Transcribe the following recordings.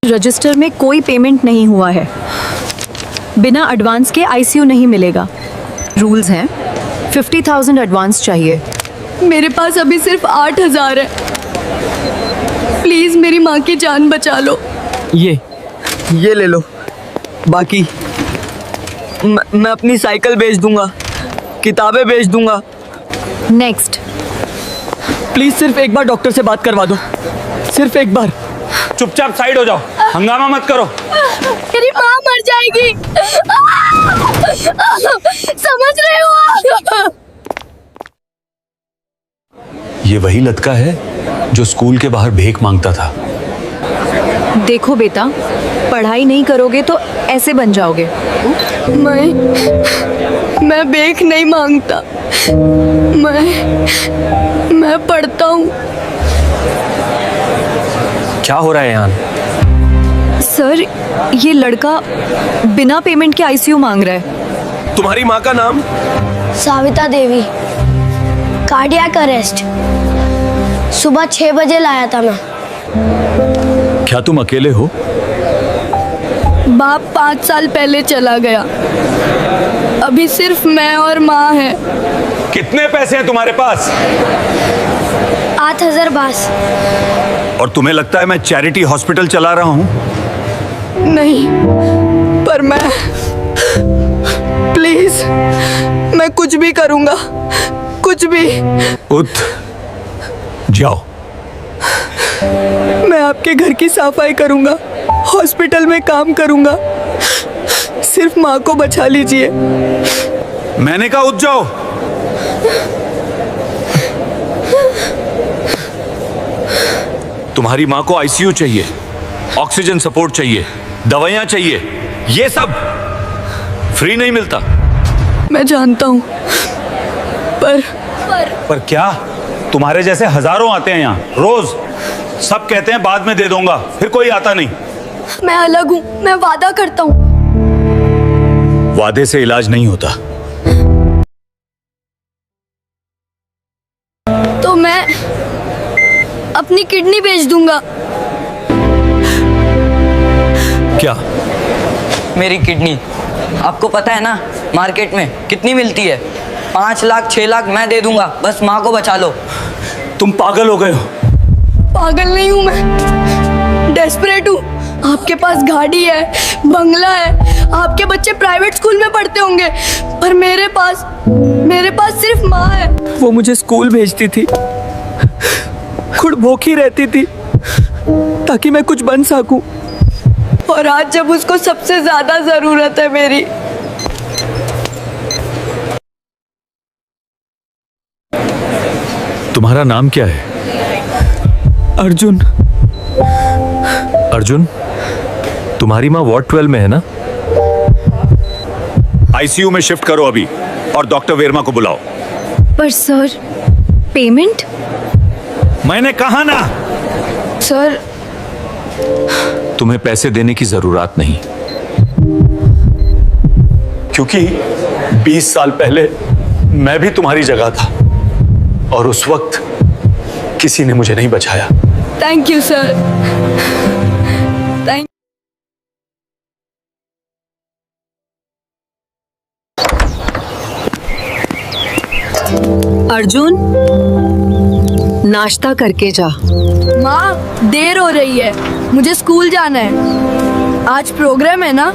Register में कोई payment नहीं हुआ है। बिना एडवांस के आईसीयू नहीं मिलेगा। रूल्स हैं, 50,000 एडवांस चाहिए। मेरे पास अभी सिर्फ 8,000 है। प्लीज मेरी माँ की जान बचा लो। ये ले लो। बाकी मैं अपनी साइकिल बेच दूंगा, किताबें बेच दूंगा। नेक्स्ट। प्लीज सिर्फ एक बार डॉक्टर से बात करवा दो, सिर्फ एक बार। चुपचाप साइड हो जाओ, हंगामा मत करो। मेरी माँ मर जाएगी। समझ रहे हो? ये वही लड़का है जो स्कूल के बाहर भीख मांगता था। देखो बेटा, पढ़ाई नहीं करोगे तो ऐसे बन जाओगे। मैं भीख नहीं मांगता। मैं पढ़ता हूँ। क्या हो रहा है यहाँ? सर, ये लड़का बिना पेमेंट के आईसीयू मांग रहा है। तुम्हारी माँ का नाम? साविता देवी। Cardiac arrest. सुबह 6 बजे लाया था मैं। क्या तुम अकेले हो? बाप 5 साल पहले चला गया। अभी सिर्फ मैं और माँ है। कितने पैसे हैं तुम्हारे पास? 8,000 बस। और तुम्हें लगता है मैं चैरिटी हॉस्पिटल चला रहा हूँ? नहीं, पर मैं प्लीज, मैं कुछ भी करूँगा, कुछ भी। उठ जाओ। मैं आपके घर की सफाई करूँगा, हॉस्पिटल में काम करूँगा। सिर्फ माँ को बचा लीजिए। मैंने कहा उठ जाओ। तुम्हारी माँ को आईसीयू चाहिए, ऑक्सीजन सपोर्ट चाहिए, दवाइयाँ चाहिए। ये सब फ्री नहीं मिलता। मैं जानता हूँ, पर क्या? तुम्हारे जैसे हजारों आते हैं यहाँ रोज। सब कहते हैं बाद में दे दूंगा, फिर कोई आता नहीं। मैं अलग हूँ, मैं वादा करता हूँ। वादे से इलाज नहीं होता। तो मैं अपनी किडनी बेच दूंगा। क्या? मेरी किडनी आपको पता है ना मार्केट में कितनी मिलती है? 5 लाख 6 लाख मैं दे दूंगा, बस माँ को बचा लो। तुम पागल हो गए हो? पागल नहीं हूँ मैं, डेस्परेट हूँ। आपके पास गाड़ी है, बंगला है, आपके बच्चे प्राइवेट स्कूल में पढ़ते होंगे, पर मेरे पास सिर्फ माँ है। वो मुझे स्कूल भेजती थी, खुद भूखी रहती थी ताकि मैं कुछ बन सकूं। और आज जब उसको सबसे ज्यादा जरूरत है मेरी। तुम्हारा नाम क्या है? अर्जुन। अर्जुन, तुम्हारी माँ वार्ड 12 में है ना? आईसीयू में शिफ्ट करो अभी और डॉक्टर वर्मा को बुलाओ। पर सर, पेमेंट? मैंने कहा ना, सर, तुम्हें पैसे देने की जरूरत नहीं, क्योंकि 20 साल पहले मैं भी तुम्हारी जगह था और उस वक्त किसी ने मुझे नहीं बचाया। Thank you sir. Thank. Arjun, नाश्ता करके जा। माँ, देर हो रही है, मुझे स्कूल जाना है। आज प्रोग्राम है ना?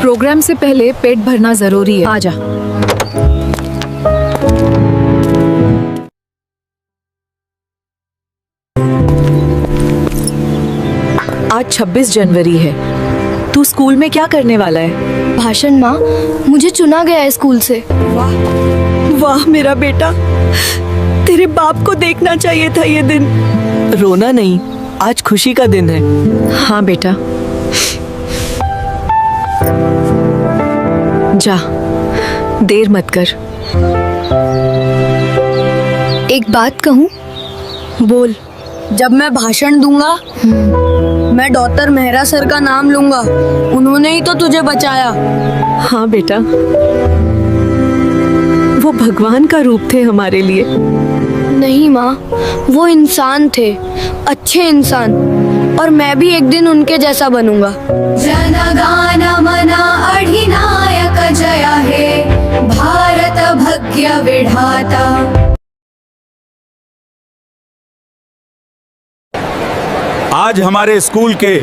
प्रोग्राम से पहले पेट भरना जरूरी है। आजा। आज 26 जनवरी है। तू स्कूल में क्या करने वाला है? भाषण। माँ, मुझे चुना गया है स्कूल से। वाह मेरा बेटा, तेरे बाप को देखना चाहिए था ये दिन। रोना नहीं, आज खुशी का दिन है। हाँ बेटा, जा, देर मत कर। एक बात कहूँ? बोल। जब मैं भाषण दूंगा, मैं डॉक्टर मेहरा सर का नाम लूंगा। उन्होंने ही तो तुझे बचाया। हाँ बेटा, वो भगवान का रूप थे हमारे लिए। नहीं माँ, वो इंसान थे, अच्छे इंसान, और मैं भी एक दिन उनके जैसा बनूंगा। जनगण मन अधिनायक जय हे भारत भाग्य विधाता। आज हमारे स्कूल के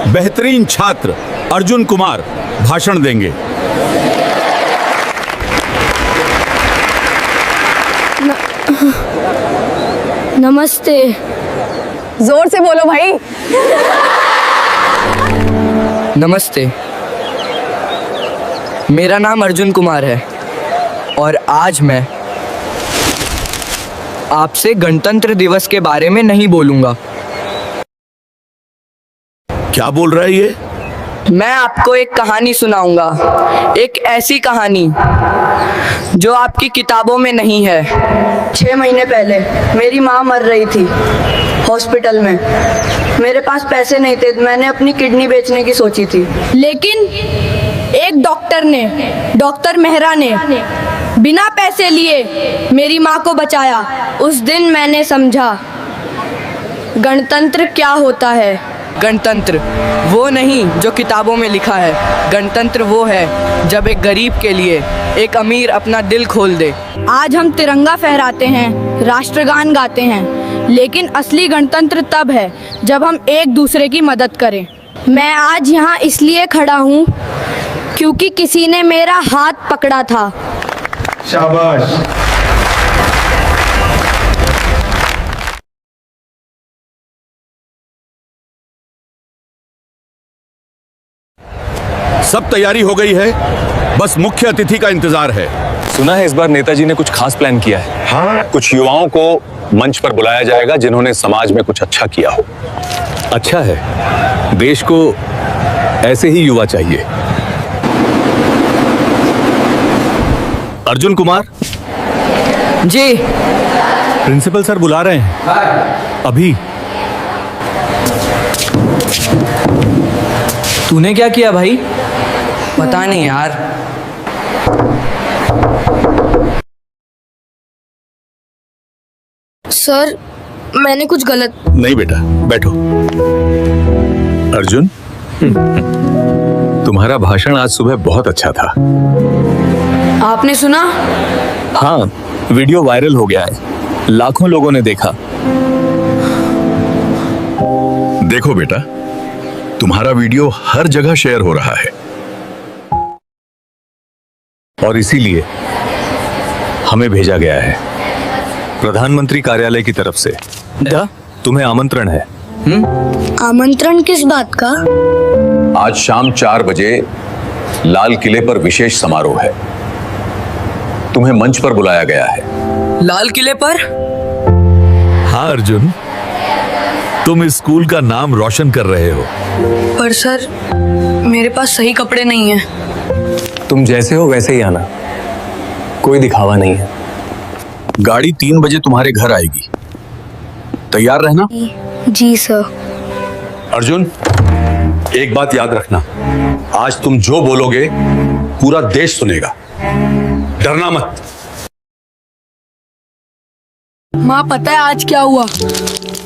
बेहतरीन छात्र अर्जुन कुमार भाषण देंगे। नमस्ते। जोर से बोलो भाई। नमस्ते, मेरा नाम अर्जुन कुमार है और आज मैं आपसे गणतंत्र दिवस के बारे में नहीं बोलूंगा। क्या बोल रहा है ये? मैं आपको एक कहानी सुनाऊंगा, एक ऐसी कहानी जो आपकी किताबों में नहीं है। 6 महीने पहले मेरी माँ मर रही थी हॉस्पिटल में। मेरे पास पैसे नहीं थे, मैंने अपनी किडनी बेचने की सोची थी। लेकिन एक डॉक्टर ने, डॉक्टर मेहरा ने बिना पैसे लिए मेरी माँ को बचाया। उस दिन मैंने समझा गणतंत्र क्या होता है। गणतंत्र वो नहीं जो किताबों में लिखा है, गणतंत्र वो है जब एक गरीब के लिए एक अमीर अपना दिल खोल दे। आज हम तिरंगा फहराते हैं, राष्ट्रगान गाते हैं, लेकिन असली गणतंत्र तब है जब हम एक दूसरे की मदद करें। मैं आज यहाँ इसलिए खड़ा हूँ क्योंकि किसी ने मेरा हाथ पकड़ा था। शाबाश। सब तैयारी हो गई है, बस मुख्य अतिथि का इंतजार है। सुना है इस बार नेताजी ने कुछ खास प्लान किया है। हाँ, कुछ युवाओं को मंच पर बुलाया जाएगा जिन्होंने समाज में कुछ अच्छा किया हो। अच्छा है, देश को ऐसे ही युवा चाहिए। अर्जुन कुमार जी। प्रिंसिपल सर बुला रहे हैं अभी। तूने क्या किया भाई? पता नहीं यार। सर, मैंने कुछ गलत। नहीं बेटा, बैठो। अर्जुन, तुम्हारा भाषण आज सुबह बहुत अच्छा था। आपने सुना? हाँ, वीडियो वायरल हो गया है, लाखों लोगों ने देखा। देखो बेटा, तुम्हारा वीडियो हर जगह शेयर हो रहा है और इसीलिए हमें भेजा गया है प्रधानमंत्री कार्यालय की तरफ से। तुम्हें आमंत्रण है। आमंत्रण किस बात का? आज शाम 4 बजे लाल किले पर विशेष समारोह है। तुम्हें मंच पर बुलाया गया है। लाल किले पर? हाँ अर्जुन, तुम इस स्कूल का नाम रोशन कर रहे हो। पर सर, मेरे पास सही कपड़े नहीं हैं। तुम जैसे हो वैसे ही आना, कोई दिखावा नहीं है। गाड़ी 3 बजे तुम्हारे घर आएगी, तैयार रहना। जी सर। अर्जुन, एक बात याद रखना, आज तुम जो बोलोगे पूरा देश सुनेगा। डरना मत। माँ, पता है आज क्या हुआ?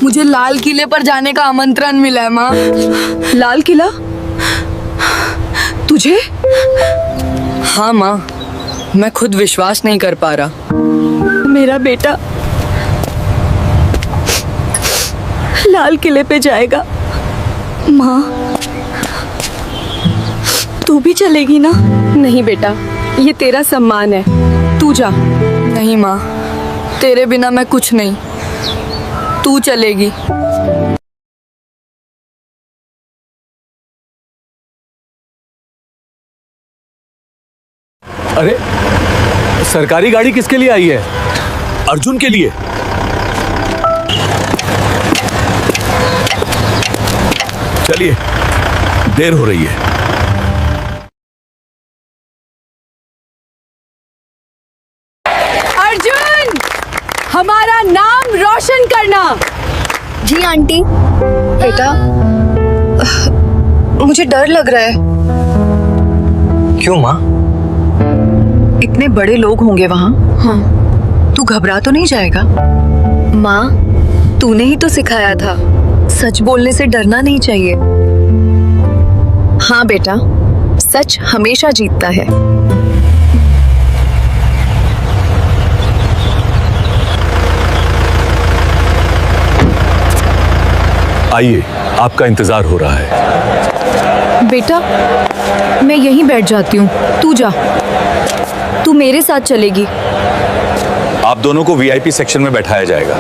मुझे लाल किले पर जाने का आमंत्रण मिला है माँ। लाल किला? तुझे? हाँ माँ, मैं खुद विश्वास नहीं कर पा रहा। मेरा बेटा लाल किले पे जाएगा। माँ, तू भी चलेगी ना? नहीं बेटा, ये तेरा सम्मान है, तू जा। नहीं माँ, तेरे बिना मैं कुछ नहीं, तू चलेगी। अरे, सरकारी गाड़ी किसके लिए आई है? अर्जुन के लिए। चलिए, देर हो रही है। अर्जुन, हमारा नाम रोशन करना। जी आंटी। बेटा, मुझे डर लग रहा है। क्यों माँ? इतने बड़े लोग होंगे वहाँ। हाँ। तू घबरा तो नहीं जाएगा? माँ, तूने ही तो सिखाया था, सच बोलने से डरना नहीं चाहिए। हाँ बेटा, सच हमेशा जीतता है। आइए, आपका इंतजार हो रहा है। बेटा, मैं यहीं बैठ जाती हूँ, तू जा। तू मेरे साथ चलेगी। आप दोनों को वीआईपी सेक्शन में बैठाया जाएगा।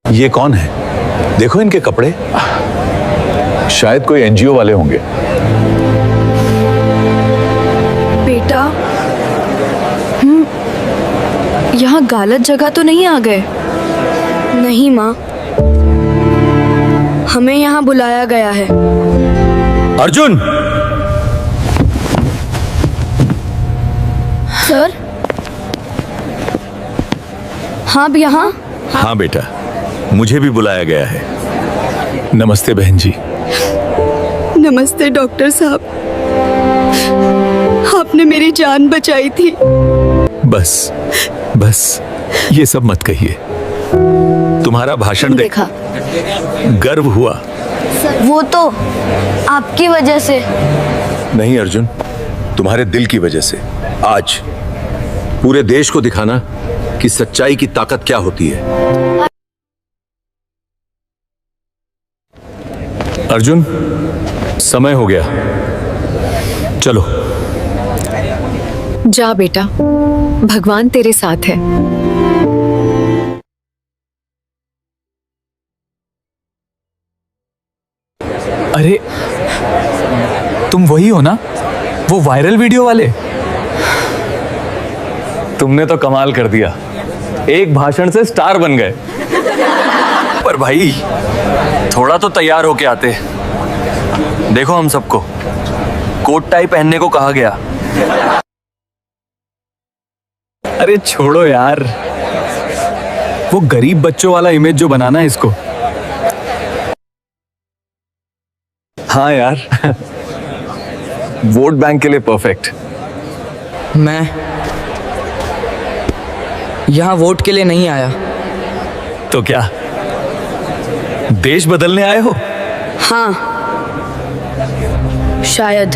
ये कौन है? देखो इनके कपड़े, शायद कोई एनजीओ वाले होंगे। बेटा, यहाँ गलत जगह तो नहीं आ गए? नहीं माँ, हमें यहाँ बुलाया गया है। अर्जुन, सर, हाँ यहाँ। हाँ बेटा, मुझे भी बुलाया गया है। नमस्ते बहन जी। नमस्ते डॉक्टर साहब, आपने मेरी जान बचाई थी। बस बस, ये सब मत कहिए। तुम्हारा भाषण देख देखा, गर्व हुआ। वो तो आपकी वजह से। नहीं अर्जुन, तुम्हारे दिल की वजह से। आज पूरे देश को दिखाना कि सच्चाई की ताकत क्या होती है। अर्जुन, समय हो गया, चलो। जा बेटा, भगवान तेरे साथ है। अरे, तुम वही हो ना, वो वायरल वीडियो वाले? तुमने तो कमाल कर दिया, एक भाषण से स्टार बन गए। पर भाई, थोड़ा तो तैयार होके आते। देखो हम सबको कोट टाई पहनने को कहा गया। अरे छोड़ो यार, वो गरीब बच्चों वाला इमेज जो बनाना है इसको। हाँ यार, वोट बैंक के लिए परफेक्ट। मैं यहाँ वोट के लिए नहीं आया। तो क्या देश बदलने आए हो? हाँ, शायद।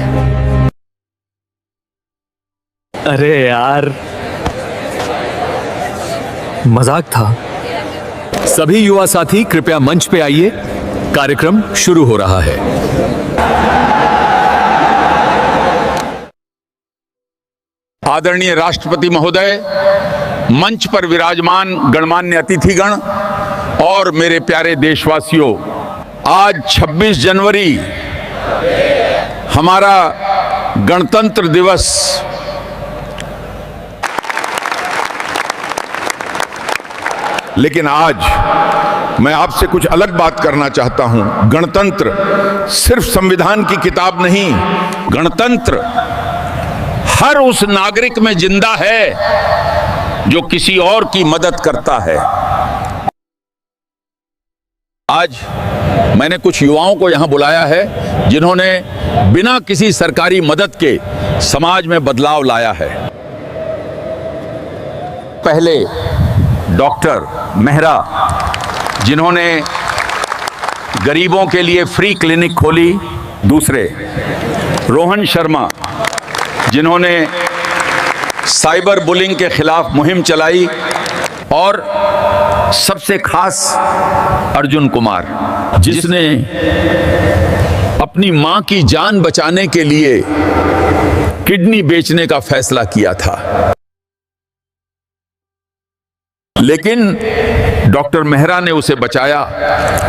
अरे यार, मजाक था। सभी युवा साथी कृपया मंच पे आइए, कार्यक्रम शुरू हो रहा है। आदरणीय राष्ट्रपति महोदय, मंच पर विराजमान गणमान्य अतिथिगण और मेरे प्यारे देशवासियों, आज 26 जनवरी हमारा गणतंत्र दिवस। लेकिन आज मैं आपसे कुछ अलग बात करना चाहता हूं। गणतंत्र सिर्फ संविधान की किताब नहीं, गणतंत्र हर उस नागरिक में जिंदा है जो किसी और की मदद करता है। आज मैंने कुछ युवाओं को यहां बुलाया है जिन्होंने बिना किसी सरकारी मदद के समाज में बदलाव लाया है। पहले डॉक्टर मेहरा, जिन्होंने गरीबों के लिए फ्री क्लिनिक खोली। दूसरे रोहन शर्मा, जिन्होंने साइबर बुलिंग के खिलाफ मुहिम चलाई। और सबसे खास अर्जुन कुमार, जिसने अपनी मां की जान बचाने के लिए किडनी बेचने का फैसला किया था। लेकिन डॉक्टर मेहरा ने उसे बचाया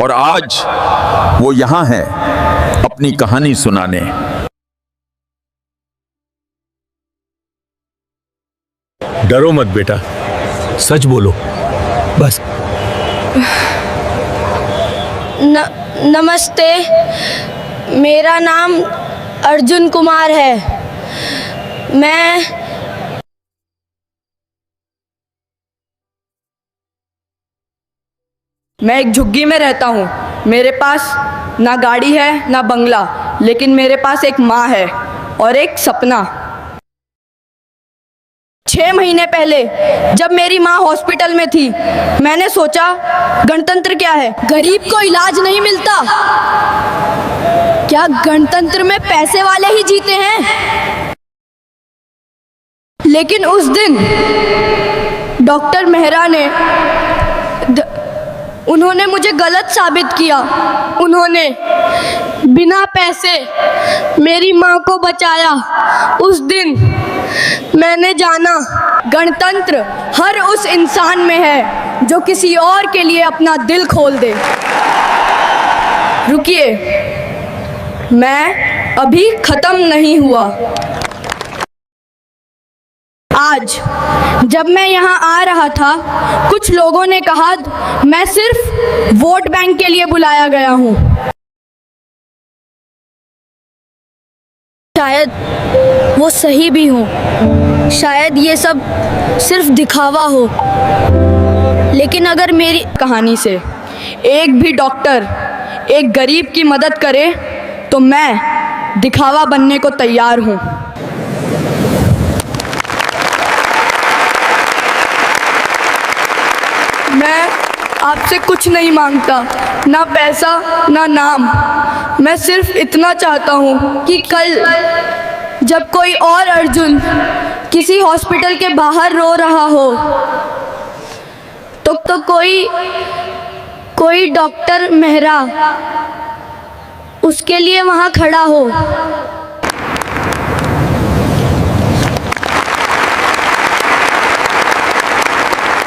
और आज वो यहां है अपनी कहानी सुनाने। डरो मत बेटा, सच बोलो बस। नमस्ते, मेरा नाम अर्जुन कुमार है। मैं एक झुग्गी में रहता हूँ। मेरे पास ना गाड़ी है ना बंगला, लेकिन मेरे पास एक माँ है और एक सपना। 6 महीने पहले जब मेरी माँ हॉस्पिटल में थी, मैंने सोचा गणतंत्र क्या है? गरीब को इलाज नहीं मिलता। क्या गणतंत्र में पैसे वाले ही जीते हैं? लेकिन उस दिन डॉक्टर मेहरा ने उन्होंने मुझे गलत साबित किया। उन्होंने बिना पैसे मेरी माँ को बचाया। उस दिन मैंने जाना गणतंत्र हर उस इंसान में है जो किसी और के लिए अपना दिल खोल दे। रुकिए, मैं अभी खत्म नहीं हुआ। आज जब मैं यहाँ आ रहा था, कुछ लोगों ने कहा मैं सिर्फ वोट बैंक के लिए बुलाया गया हूँ। शायद वो सही भी हो, शायद ये सब सिर्फ दिखावा हो, लेकिन अगर मेरी कहानी से एक भी डॉक्टर एक गरीब की मदद करे तो मैं दिखावा बनने को तैयार हूँ। मैं आपसे कुछ नहीं मांगता, ना पैसा ना नाम। मैं सिर्फ इतना चाहता हूँ कि कल जब कोई और अर्जुन किसी हॉस्पिटल के बाहर रो रहा हो तो कोई डॉक्टर मेहरा उसके लिए वहाँ खड़ा हो।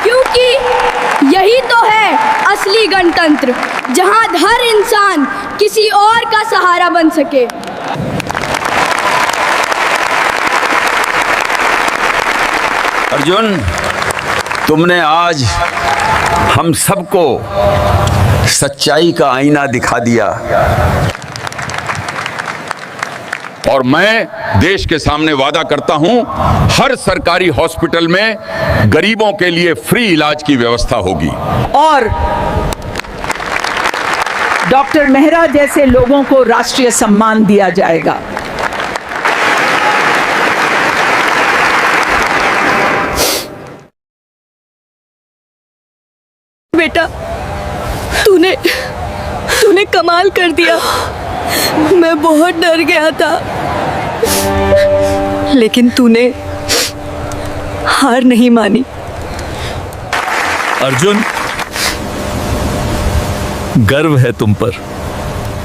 क्योंकि यही तो है असली गणतंत्र, जहाँ हर इंसान किसी और का सहारा बन सके। अर्जुन, तुमने आज हम सबको सच्चाई का आईना दिखा दिया और मैं देश के सामने वादा करता हूं, हर सरकारी हॉस्पिटल में गरीबों के लिए फ्री इलाज की व्यवस्था होगी। और डॉक्टर मेहरा जैसे लोगों को राष्ट्रीय सम्मान दिया जाएगा। बेटा, तूने कमाल कर दिया। मैं बहुत डर गया था, लेकिन तूने हार नहीं मानी। अर्जुन, गर्व है तुम पर।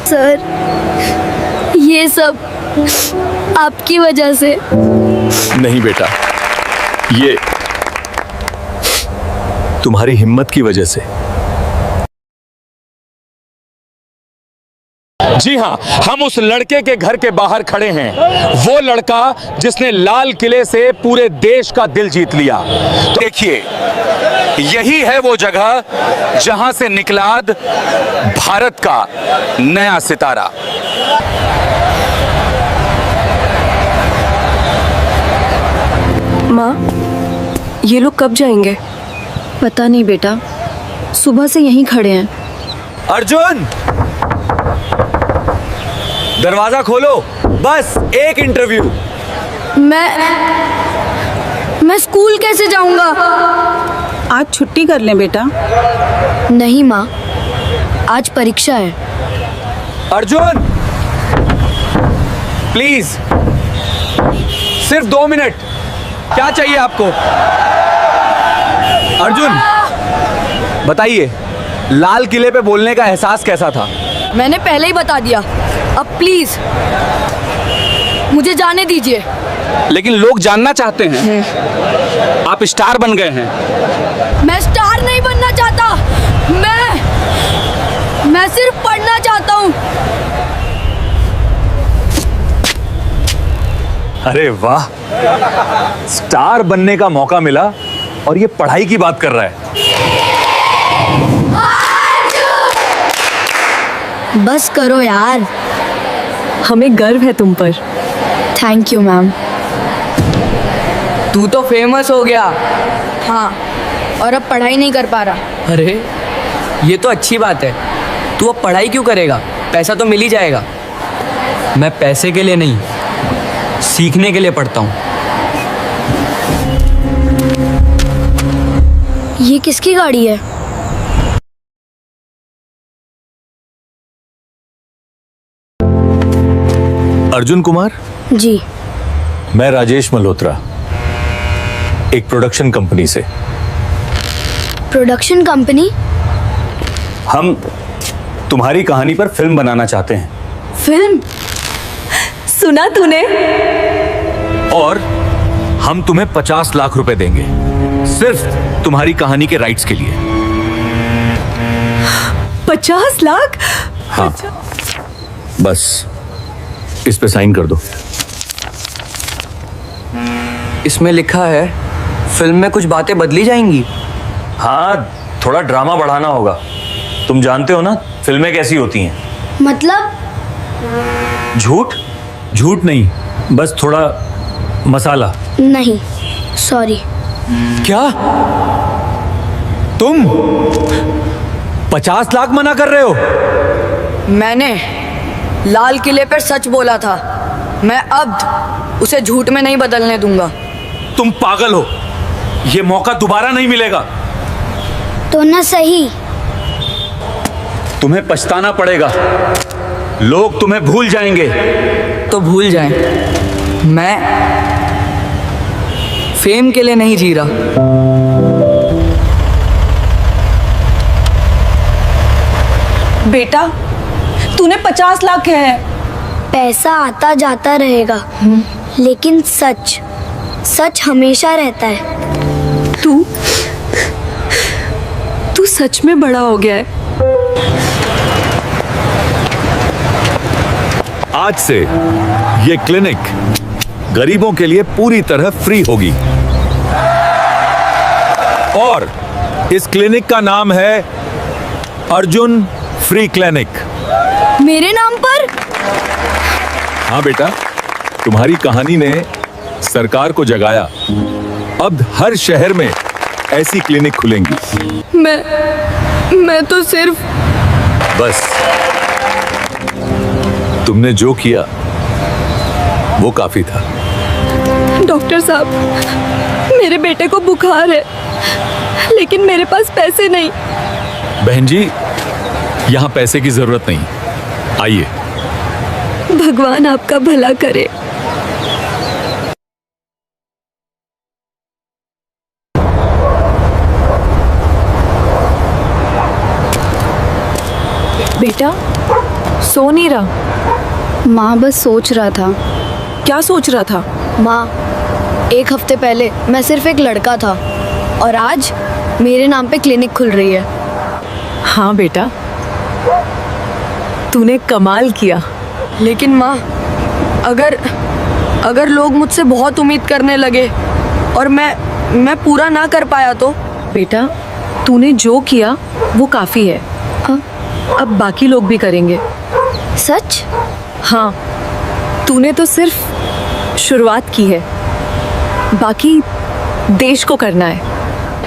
सर, ये सब आपकी वजह से। नहीं बेटा, ये तुम्हारी हिम्मत की वजह से। जी हाँ, हम उस लड़के के घर के बाहर खड़े हैं, वो लड़का जिसने लाल किले से पूरे देश का दिल जीत लिया। तो देखिए, यही है वो जगह जहां से निकला भारत का नया सितारा। माँ, ये लोग कब जाएंगे? पता नहीं बेटा, सुबह से यहीं खड़े हैं। अर्जुन, दरवाजा खोलो, बस एक इंटरव्यू। मैं स्कूल कैसे जाऊंगा? आज छुट्टी कर लें बेटा। नहीं माँ, आज परीक्षा है। अर्जुन, प्लीज, सिर्फ 2 मिनट। क्या चाहिए आपको? अर्जुन, बताइए, लाल किले पे बोलने का एहसास कैसा था? मैंने पहले ही बता दिया, अब प्लीज मुझे जाने दीजिए। लेकिन लोग जानना चाहते हैं, आप स्टार बन गए हैं। मैं स्टार नहीं बनना चाहता, मैं सिर्फ पढ़ना चाहता हूँ। अरे वाह, स्टार बनने का मौका मिला और ये पढ़ाई की बात कर रहा है। बस करो यार। हमें गर्व है तुम पर। Thank you ma'am. तू तो फेमस हो गया। हाँ, और अब पढ़ाई नहीं कर पा रहा। अरे ये तो अच्छी बात है। तू अब पढ़ाई क्यों करेगा? पैसा तो मिल ही जाएगा। मैं पैसे के लिए नहीं, सीखने के लिए पढ़ता हूँ। ये किसकी गाड़ी है? अर्जुन कुमार, जी। मैं राजेश मल्होत्रा, एक प्रोडक्शन कंपनी से। Production company? हम तुम्हारी कहानी पर फिल्म बनाना चाहते हैं। फिल्म? सुना तूने? और हम तुम्हें 50 लाख रुपए देंगे सिर्फ तुम्हारी कहानी के राइट्स के लिए। 50 लाख? हाँ, बस इस पे साइन कर दो। इसमें लिखा है फिल्म में कुछ बातें बदली जाएंगी। हाँ, थोड़ा ड्रामा बढ़ाना होगा। तुम जानते हो ना फिल्में कैसी होती हैं। मतलब? झूठ? झूठ नहीं, बस थोड़ा मसाला। नहीं, सॉरी। क्या तुम 50 लाख मना कर रहे हो? मैंने लाल किले पर सच बोला था, मैं अब उसे झूठ में नहीं बदलने दूंगा। तुम पागल हो, ये मौका दोबारा नहीं मिलेगा। तो ना सही। तुम्हें पछताना पड़ेगा, लोग तुम्हें भूल जाएंगे। तो भूल जाएं, मैं फेम के लिए नहीं जी रहा। बेटा, तूने 50 लाख है। पैसा आता जाता रहेगा, लेकिन सच सच हमेशा रहता है। तू सच में बड़ा हो गया है। आज से ये क्लिनिक गरीबों के लिए पूरी तरह फ्री होगी और इस क्लिनिक का नाम है अर्जुन फ्री क्लिनिक। मेरे नाम पर? हाँ बेटा, तुम्हारी कहानी ने सरकार को जगाया। अब हर शहर में ऐसी क्लिनिक खुलेंगी। मैं तो सिर्फ बस तुमने जो किया वो काफी था। डॉक्टर साहब, मेरे बेटे को बुखार है, लेकिन मेरे पास पैसे नहीं। बहन जी, यहां पैसे की जरूरत नहीं, आइए। भगवान आपका भला करे। बेटा, सो नहीं रहा? माँ बस सोच रहा था। क्या सोच रहा था? माँ, 1 हफ्ते पहले मैं सिर्फ एक लड़का था और आज मेरे नाम पे क्लिनिक खुल रही है। हाँ बेटा, तूने कमाल किया। लेकिन माँ, अगर लोग मुझसे बहुत उम्मीद करने लगे और मैं पूरा ना कर पाया तो? बेटा, तूने जो किया वो काफी है। अब बाकी लोग भी करेंगे। सच? हाँ, तूने तो सिर्फ शुरुआत की है, बाकी देश को करना है।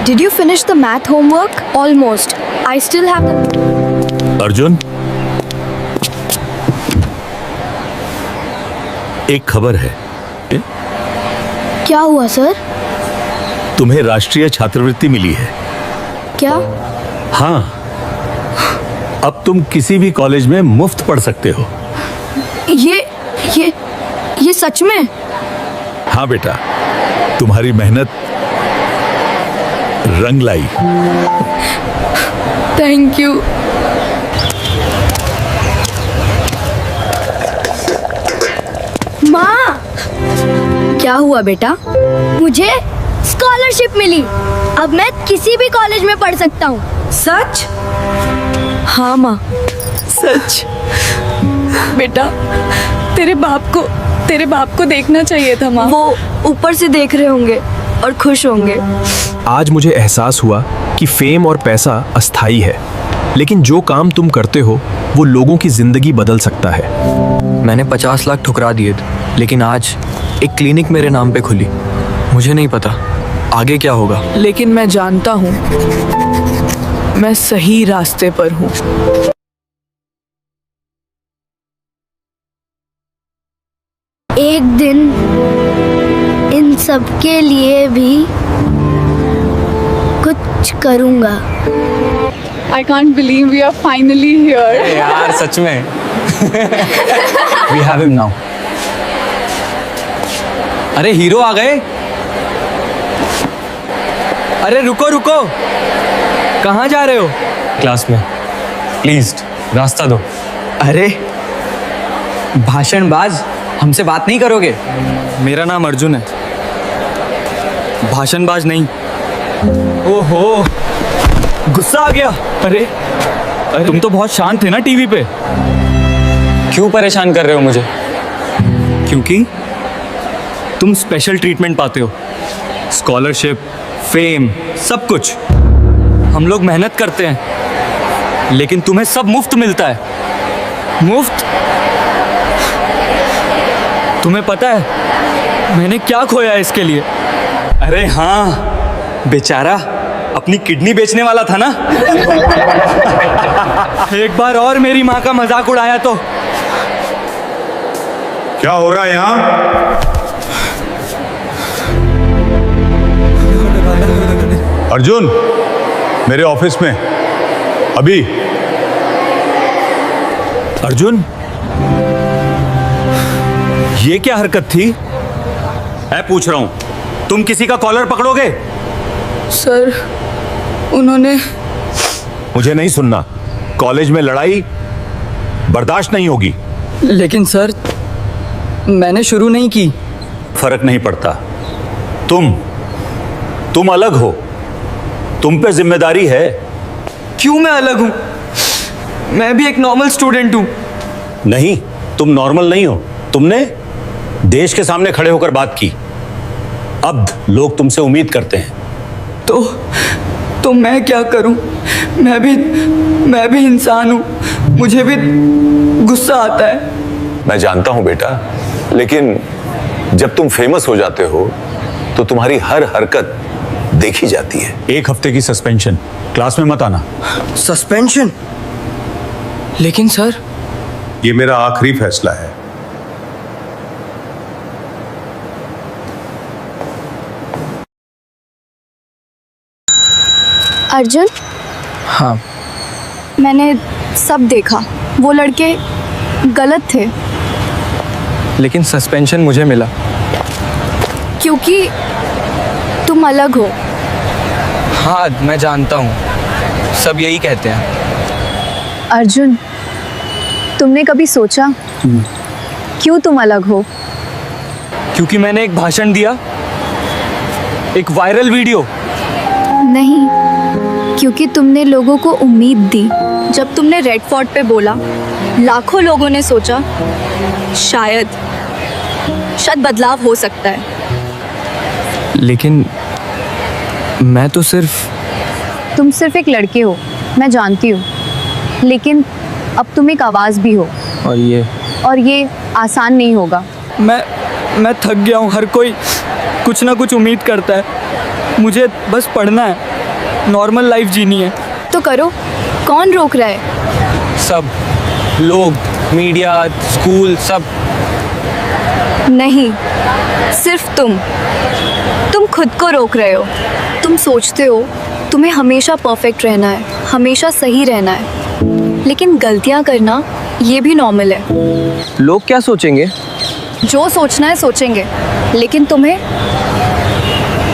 Did you finish the math homework? Almost. I still have the... Arjun, एक खबर है। क्या हुआ सर? तुम्हें राष्ट्रीय छात्रवृत्ति मिली है। क्या? हाँ, अब तुम किसी भी कॉलेज में मुफ्त पढ़ सकते हो। ये सच में? हाँ बेटा, तुम्हारी मेहनत रंग लाई। Thank you. माँ! क्या हुआ बेटा? मुझे स्कॉलरशिप मिली। अब मैं किसी भी कॉलेज में पढ़ सकता हूँ। सच? हाँ माँ, सच। बेटा, तेरे बाप को देखना चाहिए था माँ। वो ऊपर से देख रहे होंगे और खुश होंगे। आज मुझे एहसास हुआ कि फेम और पैसा अस्थाई है, लेकिन जो काम तुम करते हो वो लोगों की जिंदगी बदल सकता है। मैंने 50 लाख ठुकरा दिए थे, लेकिन आज एक क्लिनिक मेरे नाम पे खुली। मुझे नहीं पता आगे क्या होगा, लेकिन मैं जानता हूँ मैं सही रास्ते पर हूँ। एक दिन इन सब के लिए भी कुछ करूँगा। I can't believe we are finally here. यार सच में वी हैव हिम नाउ। अरे हीरो आ गए। अरे रुको रुको, कहाँ जा रहे हो? क्लास में, प्लीज रास्ता दो। अरे भाषणबाज, हमसे बात नहीं करोगे? मेरा नाम अर्जुन है, भाषणबाज नहीं। ओहो, गुस्सा आ गया। अरे तुम तो बहुत शांत थे ना टीवी पे। क्यों परेशान कर रहे हो मुझे? क्योंकि तुम स्पेशल ट्रीटमेंट पाते हो, स्कॉलरशिप, फेम, सब कुछ। हम लोग मेहनत करते हैं लेकिन तुम्हें सब मुफ्त मिलता है। मुफ्त? तुम्हें पता है मैंने क्या खोया है इसके लिए? अरे हाँ, बेचारा अपनी किडनी बेचने वाला था ना। एक बार और मेरी माँ का मजाक उड़ाया तो। क्या हो रहा है यहाँ? अर्जुन, मेरे ऑफिस में अभी। अर्जुन, ये क्या हरकत थी? मैं पूछ रहा हूं, तुम किसी का कॉलर पकड़ोगे? सर, उन्होंने। मुझे नहीं सुनना। कॉलेज में लड़ाई बर्दाश्त नहीं होगी। लेकिन सर, मैंने शुरू नहीं की। फर्क नहीं पड़ता। तुम अलग हो, तुम पे जिम्मेदारी है। क्यों मैं अलग हूँ? मैं भी एक नॉर्मल स्टूडेंट हूँ। नहीं, तुम नॉर्मल नहीं हो। तुमने देश के सामने खड़े होकर बात की। अब लोग तुमसे उम्मीद करते हैं। तो मैं क्या करूं? मैं भी इंसान हूं, मुझे भी गुस्सा आता है। मैं जानता हूं बेटा, लेकिन जब तुम फेमस हो जाते हो तो तुम्हारी हर हरकत देखी जाती है। 1 हफ्ते की सस्पेंशन, क्लास में मत आना। सस्पेंशन? लेकिन सर, ये मेरा आखिरी फैसला है। अर्जुन, हाँ, मैंने सब देखा, वो लड़के गलत थे। लेकिन सस्पेंशन मुझे मिला क्योंकि तुम अलग हो। हाँ, मैं जानता हूँ, सब यही कहते हैं। अर्जुन, तुमने कभी सोचा क्यों तुम अलग हो? क्योंकि मैंने एक भाषण दिया, एक वायरल वीडियो। नहीं, क्योंकि तुमने लोगों को उम्मीद दी। जब तुमने रेड फोर्ट पे बोला, लाखों लोगों ने सोचा शायद बदलाव हो सकता है। लेकिन मैं तो तुम सिर्फ एक लड़के हो, मैं जानती हूँ, लेकिन अब तुम एक आवाज़ भी हो। और ये आसान नहीं होगा। मैं थक गया हूँ। हर कोई कुछ ना कुछ उम्मीद करता है, मुझे बस पढ़ना है, नॉर्मल लाइफ जीनी है। तो करो, कौन रोक रहा है? सब लोग, मीडिया, स्कूल, सब। नहीं, सिर्फ तुम खुद को रोक रहे हो। तुम सोचते हो तुम्हें हमेशा परफेक्ट रहना है, हमेशा सही रहना है, लेकिन गलतियां करना ये भी नॉर्मल है। लोग क्या सोचेंगे? जो सोचना है सोचेंगे, लेकिन तुम्हें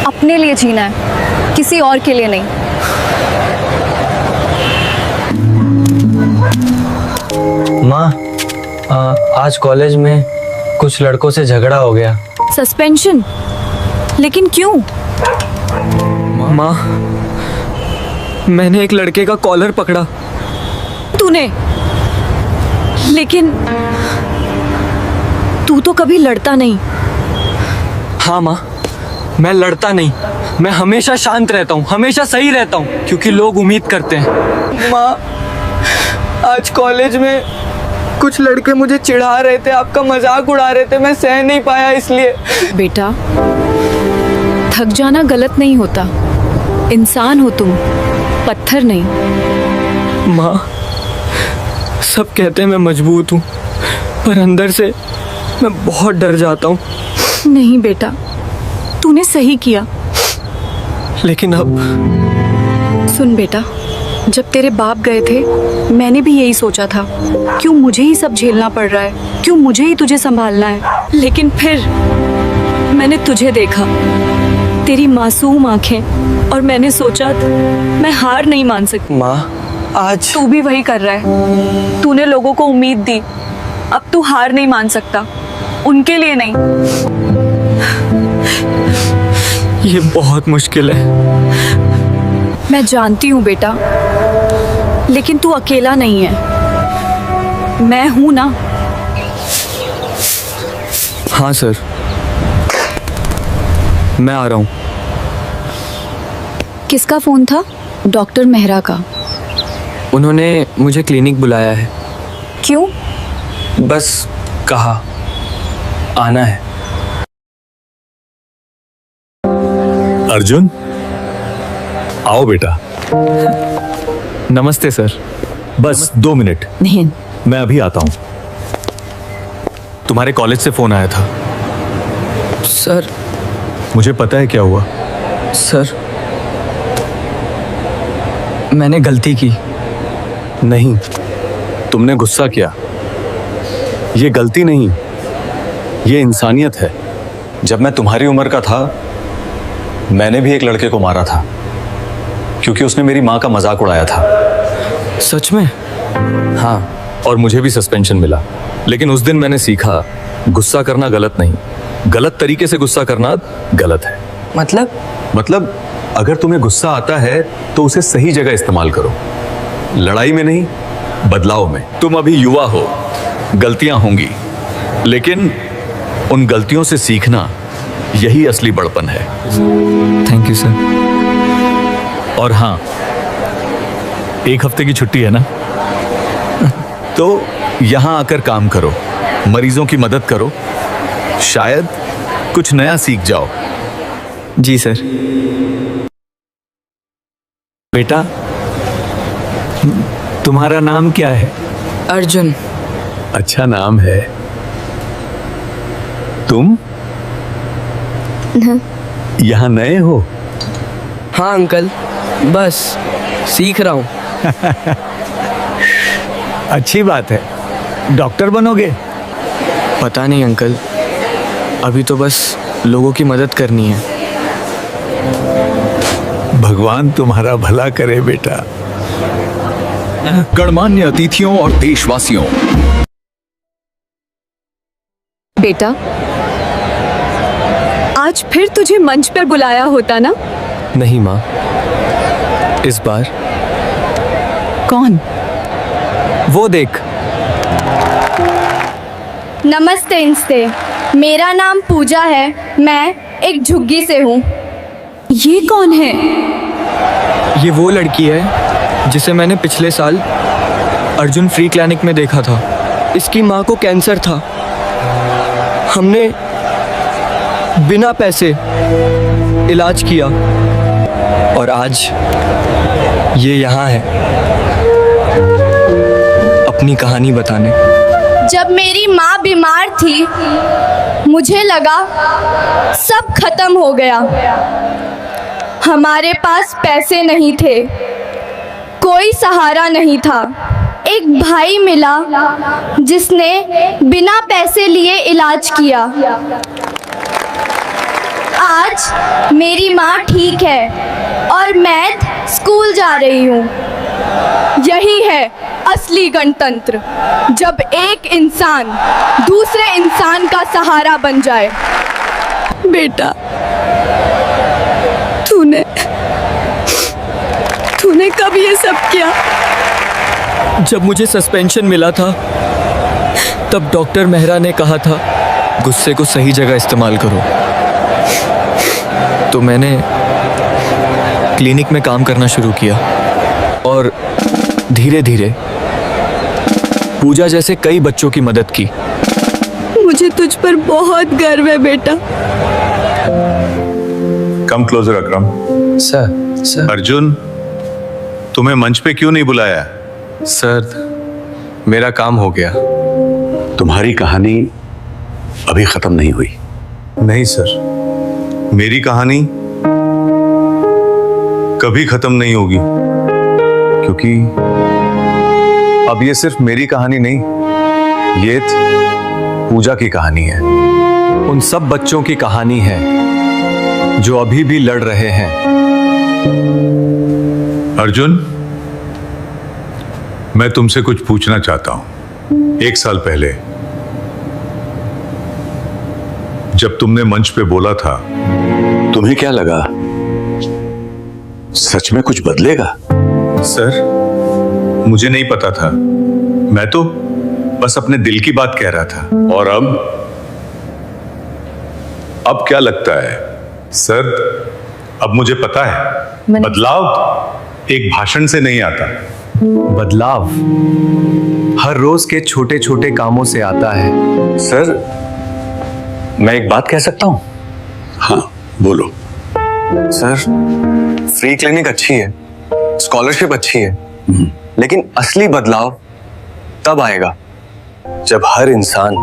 अपने लिए जीना है, किसी और के लिए नहीं। माँ, आज कॉलेज में कुछ लड़कों से झगड़ा हो गया। सस्पेंशन? लेकिन क्यों? माँ, मैंने एक लड़के का कॉलर पकड़ा। तूने? लेकिन तू तो कभी लड़ता नहीं। हाँ माँ, मैं लड़ता नहीं, मैं हमेशा शांत रहता हूँ, हमेशा सही रहता हूँ, क्योंकि लोग उम्मीद करते हैं। माँ, आज कॉलेज में कुछ लड़के मुझे चिढ़ा रहे थे, आपका मजाक उड़ा रहे थे, मैं सह नहीं पाया इसलिए। बेटा, थक जाना गलत नहीं होता। इंसान हो तुम, पत्थर नहीं। माँ, सब कहते हैं मैं मजबूत हूँ, पर अंदर से मैं बहुत डर जाता हूँ। नहीं बेटा, तूने सही किया। लेकिन अब सुन बेटा, जब तेरे बाप गए थे मैंने भी यही सोचा था, क्यों मुझे ही सब झेलना पड़ रहा है, क्यों मुझे ही तुझे संभालना है। लेकिन फिर मैंने तुझे देखा, तेरी मासूम आंखें, और मैंने सोचा मैं हार नहीं मान सकती। माँ, आज तू भी वही कर रहा है। तूने लोगों को उम्मीद दी, अब तू हार नहीं मान सकता, उनके लिए नहीं। ये बहुत मुश्किल है। मैं जानती हूँ बेटा, लेकिन तू अकेला नहीं है, मैं हूं ना। हाँ सर, मैं आ रहा हूँ। किसका फोन था? डॉक्टर मेहरा का। उन्होंने मुझे क्लिनिक बुलाया है। क्यों? बस कहा आना है। अर्जुन, आओ बेटा। नमस्ते सर। बस 2 मिनट, नहीं, मैं अभी आता हूँ। तुम्हारे कॉलेज से फोन आया था। सर, मुझे पता है क्या हुआ। सर, मैंने गलती की। नहीं, तुमने गुस्सा किया। ये गलती नहीं, ये इंसानियत है। जब मैं तुम्हारी उम्र का था मैंने भी एक लड़के को मारा था, क्योंकि उसने मेरी माँ का मजाक उड़ाया था। सच में? हाँ, और मुझे भी सस्पेंशन मिला। लेकिन उस दिन मैंने सीखा, गुस्सा करना गलत नहीं, गलत तरीके से गुस्सा करना गलत है। मतलब अगर तुम्हें गुस्सा आता है तो उसे सही जगह इस्तेमाल करो, लड़ाई में नहीं, बदलाव में। तुम अभी युवा हो, गलतियां होंगी, लेकिन उन गलतियों से सीखना यही असली बड़पन है। Thank you sir. और हाँ, 1 हफ्ते की छुट्टी है ना, तो यहां आकर काम करो, मरीजों की मदद करो, शायद कुछ नया सीख जाओ। जी सर। बेटा, तुम्हारा नाम क्या है? अर्जुन। अच्छा नाम है। तुम यहाँ नए हो? हाँ अंकल, बस सीख रहा हूँ। अच्छी बात है। डॉक्टर बनोगे? पता नहीं अंकल, अभी तो बस लोगों की मदद करनी है। भगवान तुम्हारा भला करे बेटा। गणमान्य अतिथियों और देशवासियों, बेटा, आज फिर तुझे मंच पर बुलाया होता ना। नहीं माँ, इस बार कौन? वो देख। नमस्ते इंस्ते, मेरा नाम पूजा है, मैं एक झुग्गी से हूँ। ये कौन है? ये वो लड़की है जिसे मैंने पिछले साल अर्जुन फ्री क्लिनिक में देखा था। इसकी माँ को कैंसर था। हमने बिना पैसे इलाज किया और आज ये यहाँ है अपनी कहानी बताने। जब मेरी माँ बीमार थी मुझे लगा सब खत्म हो गया। हमारे पास पैसे नहीं थे, कोई सहारा नहीं था। एक भाई मिला जिसने बिना पैसे लिए इलाज किया। आज मेरी माँ ठीक है और मैं स्कूल जा रही हूँ। यही है असली गणतंत्र, जब एक इंसान दूसरे इंसान का सहारा बन जाए। बेटा, तूने कब ये सब किया? जब मुझे सस्पेंशन मिला था तब डॉक्टर मेहरा ने कहा था गुस्से को सही जगह इस्तेमाल करो। तो मैंने क्लिनिक में काम करना शुरू किया और धीरे धीरे पूजा जैसे कई बच्चों की मदद की। मुझे तुझ पर बहुत गर्व है बेटा। कम क्लोजर अकरम। सर अर्जुन, तुम्हें मंच पे क्यों नहीं बुलाया? सर, मेरा काम हो गया। तुम्हारी कहानी अभी खत्म नहीं हुई। नहीं सर, मेरी कहानी कभी खत्म नहीं होगी, क्योंकि अब ये सिर्फ मेरी कहानी नहीं, ये पूजा की कहानी है। उन सब बच्चों की कहानी है जो अभी भी लड़ रहे हैं। अर्जुन, मैं तुमसे कुछ पूछना चाहता हूं। 1 साल पहले जब तुमने मंच पे बोला था, तुम्हें क्या लगा सच में कुछ बदलेगा? सर, मुझे नहीं पता था, मैं तो बस अपने दिल की बात कह रहा था। और अब क्या लगता है सर? अब मुझे पता है, बदलाव एक भाषण से नहीं आता। बदलाव हर रोज के छोटे छोटे कामों से आता है। सर, मैं एक बात कह सकता हूं? हाँ, बोलो। सर, फ्री क्लिनिक अच्छी है, स्कॉलरशिप अच्छी है, लेकिन असली बदलाव तब आएगा जब हर इंसान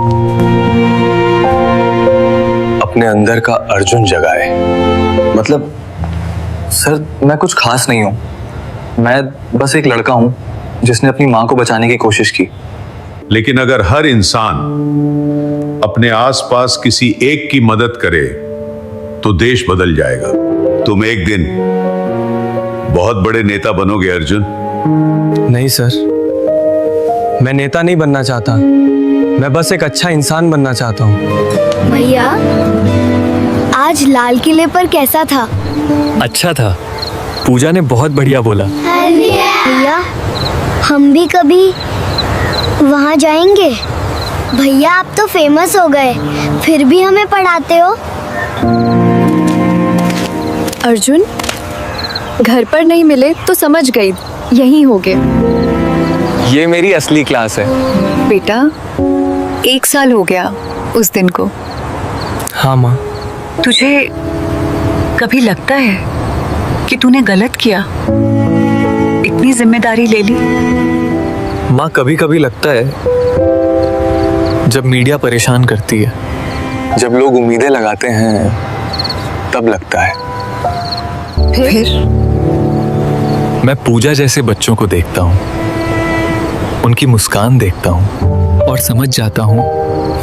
अपने अंदर का अर्जुन जगाए। मतलब सर, मैं कुछ खास नहीं हूं, मैं बस एक लड़का हूं जिसने अपनी मां को बचाने की कोशिश की। लेकिन अगर हर इंसान अपने आसपास किसी एक की मदद करे तो देश बदल जाएगा। तुम एक दिन बहुत बड़े नेता बनोगे अर्जुन। नहीं सर, मैं नेता नहीं बनना चाहता, मैं बस एक अच्छा इंसान बनना चाहता हूँ। भैया, आज लाल किले पर कैसा था? अच्छा था, पूजा ने बहुत बढ़िया बोला। भैया, हम भी कभी वहाँ जाएंगे। भैया, आप तो फेमस हो गए, फिर भी हमें पढ़ाते हो। अर्जुन, घर पर नहीं मिले तो समझ गई यहीं होगे। ये मेरी असली क्लास है। बेटा, 1 साल हो गया उस दिन को। हाँ माँ। तुझे कभी लगता है कि तूने गलत किया, इतनी जिम्मेदारी ले ली? माँ, कभी कभी लगता है जब मीडिया परेशान करती है, जब लोग उम्मीदें लगाते हैं, तब लगता है। फिर मैं पूजा जैसे बच्चों को देखता हूँ, उनकी मुस्कान देखता हूँ और समझ जाता हूँ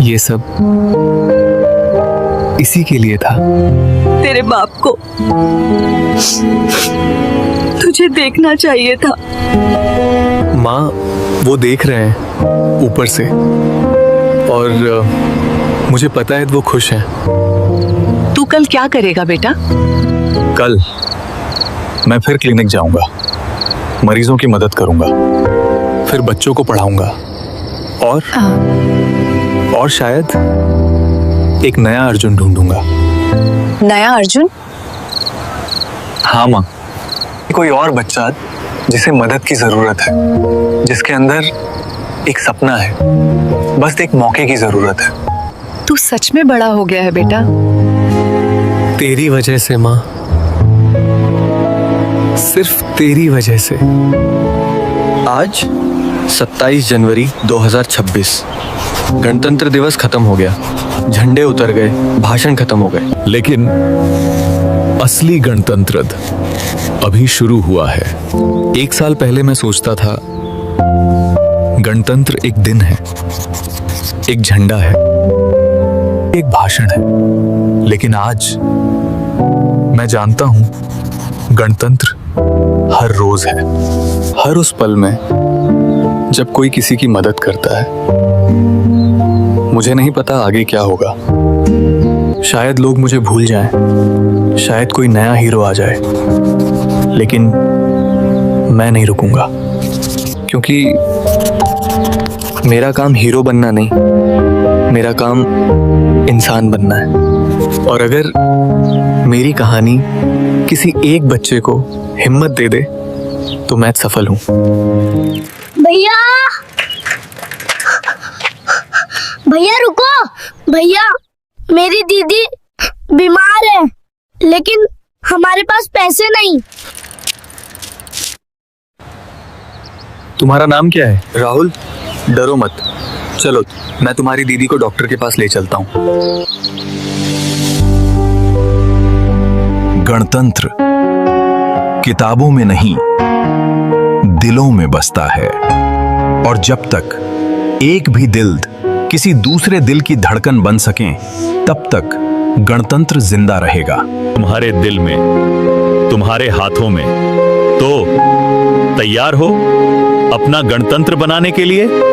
ये सब इसी के लिए था। तेरे बाप को तुझे देखना चाहिए था। माँ, वो देख रहे हैं ऊपर से और मुझे पता है वो खुश हैं। तू कल क्या करेगा बेटा? कल मैं फिर क्लिनिक जाऊंगा, मरीजों की मदद करूंगा, फिर बच्चों को पढ़ाऊंगा और शायद एक नया अर्जुन ढूंढूंगा। नया अर्जुन? हाँ माँ, कोई और बच्चा जिसे मदद की जरूरत है, जिसके अंदर एक सपना है, बस एक मौके की जरूरत है। तू सच में बड़ा हो गया है बेटा। तेरी वजह से माँ, सिर्फ तेरी वजह से। आज 27 जनवरी 2026, गणतंत्र दिवस खत्म हो गया, झंडे उतर गए, भाषण खत्म हो गए, लेकिन असली गणतंत्र अभी शुरू हुआ है। 1 साल पहले मैं सोचता था गणतंत्र एक दिन है, एक झंडा है, एक भाषण है, लेकिन आज मैं जानता हूं गणतंत्र हर रोज है, हर उस पल में जब कोई किसी की मदद करता है। मुझे नहीं पता आगे क्या होगा, शायद लोग मुझे भूल जाएं, शायद कोई नया हीरो आ जाए, लेकिन मैं नहीं रुकूंगा, क्योंकि मेरा काम हीरो बनना नहीं, मेरा काम इंसान बनना है। और अगर मेरी कहानी किसी एक बच्चे को हिम्मत दे दे तो मैं सफल हूं। भैया, भैया रुको। भैया, मेरी दीदी बीमार है, लेकिन हमारे पास पैसे नहीं। तुम्हारा नाम क्या है? राहुल, डरो मत, चलो मैं तुम्हारी दीदी को डॉक्टर के पास ले चलता हूँ। गणतंत्र किताबों में नहीं, दिलों में बसता है। और जब तक एक भी दिल किसी दूसरे दिल की धड़कन बन सकें, तब तक गणतंत्र जिंदा रहेगा। तुम्हारे दिल में, तुम्हारे हाथों में। तो तैयार हो अपना गणतंत्र बनाने के लिए?